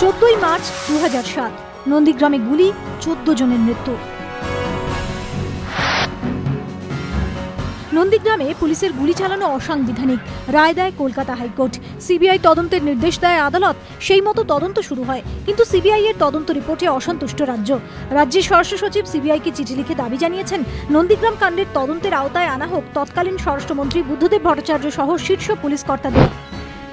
14ই March 2007 নন্দীগ্রামে গুলি, 14 জনের মৃত্যু। নন্দীগ্রামে পুলিশের গুলি চালানো অসাংবিধানিক, রায় দেয় কলকাতা হাইকোর্ট। সিবিআই তদন্তের নির্দেশ দেয় আদালত, সেই মতো তদন্ত শুরু হয়। কিন্তু সিবিআই এর তদন্ত রিপোর্টে অসন্তুষ্ট রাজ্যের স্বরাষ্ট্র সচিব সিবিআইকে চিঠি লিখে দাবি জানিয়েছেন নন্দীগ্রাম কাণ্ডের তদন্তের আওতায় আনা হোক তৎকালীন স্বরাষ্ট্রমন্ত্রী বুদ্ধদেব ভট্টাচার্য সহ শীর্ষ পুলিশ কর্তাদের।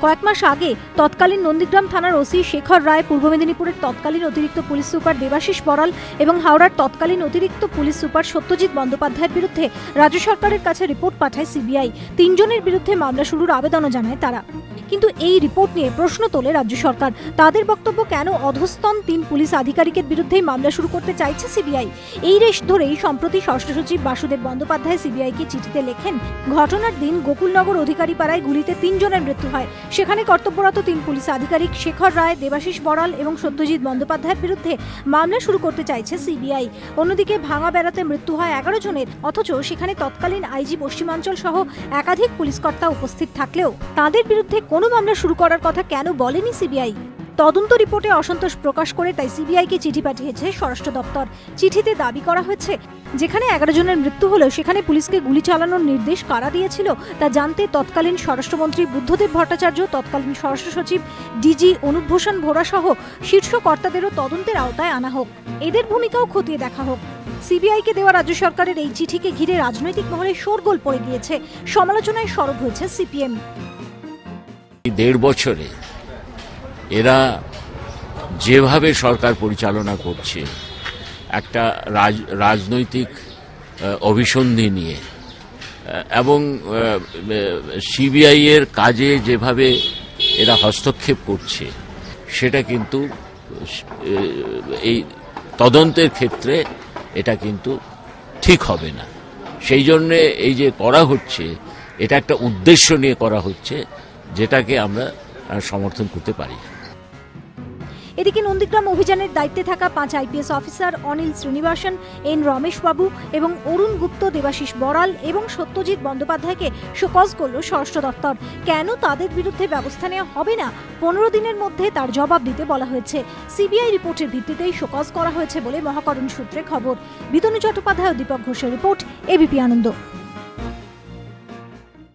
কয়েক মাস আগে তৎকালীন নন্দীগ্রাম থানার ওসি শেখর রায়, পূর্ব মেদিনীপুরের তৎকালীন অতিরিক্ত পুলিশ সুপার দেবাশিস বড়াল এবং হাওড়ার তৎকালীন অতিরিক্ত পুলিশ সুপার সত্যজিৎ বন্দ্যোপাধ্যায়ের বিরুদ্ধে রাজ্য সরকারের কাছে রিপোর্ট পাঠায় সিবিআই। 3 জনের বিরুদ্ধে মামলা শুরুর আবেদনও জানায় তারা। কিন্তু এই রিপোর্ট নিয়ে প্রশ্ন তোলে রাজ্য সরকার। তাদের বক্তব্য, কেন অধস্তন 3 পুলিশ আধিকারিকের বিরুদ্ধেই মামলা শুরু করতে চাইছে সিবিআই। এই রেশ ধরেই সম্প্রতি স্বরাষ্ট্র সচিব বাসুদেব বন্দ্যোপাধ্যায় সিবিআইকে চিঠিতে লেখেন, ঘটনার দিন গোকুলনগর অধিকারী পাড়ায় গুলিতে 3 জনের মৃত্যু হয়। সেখানে কর্তব্যরত 3 পুলিশ আধিকারিক শেখর রায়, দেবাশিস বড়াল এবং সত্যজিৎ বন্দ্যোপাধ্যায়ের বিরুদ্ধে মামলা শুরু করতে চাইছে সিবিআই। অন্যদিকে ভাঙা বেড়াতে মৃত্যু হয় 11 জনের, অথচ সেখানে তৎকালীন আইজি পশ্চিমাঞ্চল সহ একাধিক পুলিশ কর্তা উপস্থিত থাকলেও তাদের বিরুদ্ধে কোনো মামলা শুরু করার কথা কেন বলেনি সিবিআই। তদন্ত রিপোর্টে অসন্তোষ প্রকাশ করে তাই সিবিআইকে চিঠি পাঠিয়েছে স্বরাষ্ট্র দপ্তর। চিঠিতে দাবি করা হয়েছে, যেখানে 11 জনের মৃত্যু হলেও সেখানে পুলিশকে গুলি চালানোর নির্দেশ কারা দিয়েছিল তা জানতে তৎকালীন স্বরাষ্ট্রমন্ত্রী বুদ্ধদেব ভট্টাচার্য, তৎকালীন স্বরাষ্ট্র সচিব ডিজি অনুপ ভূষণ ভোরা সহ শীর্ষ কর্তাদেরও তদন্তের আওতায় আনা হোক, এদের ভূমিকাও খতিয়ে দেখা হোক। সিবিআইকে দেওয়া রাজ্য সরকারের এই চিঠিকে ঘিরে রাজনৈতিক মহলে শোরগোল পড়ে গিয়েছে, সমালোচনায় সরব হয়েছে সিপিএম। 1.5 বছরে এরা যেভাবে সরকার পরিচালনা করছে, একটা রাজনৈতিক অভিসন্ধি নিয়ে এবং সিবিআই এর কাজে যেভাবে এরা হস্তক্ষেপ করছে, সেটা কিন্তু এই তদন্তের ক্ষেত্রে এটা কিন্তু ঠিক হবে না। সেই জন্যে এই যে করা হচ্ছে, এটা একটা উদ্দেশ্য নিয়ে করা হচ্ছে, যেটাকে আমরা সমর্থন করতে পারি। এদিকে নন্দীগ্রাম অভিযানের দায়িত্বে থাকা 5 IPS officer Anil Srinivasan, N Ramesh বাবু এবং অরুণ গুপ্ত, দেবাশিস বড়াল এবং সত্যজিৎ বন্দ্যোপাধ্যায়কে শোকজ করল স্বরাষ্ট্র দপ্তর। কেন তাদের বিরুদ্ধে ব্যবস্থা নেওয়া হবে না, 15 দিনের মধ্যে তার জবাব দিতে বলা হয়েছে। সিবিআই রিপোর্টের ভিত্তিতেই শোকজ করা হয়েছে বলে মহাকরণ সূত্রে খবর। বিতনু চট্টোপাধ্যায় ও দীপক ঘোষের রিপোর্ট, এবিপি আনন্দ।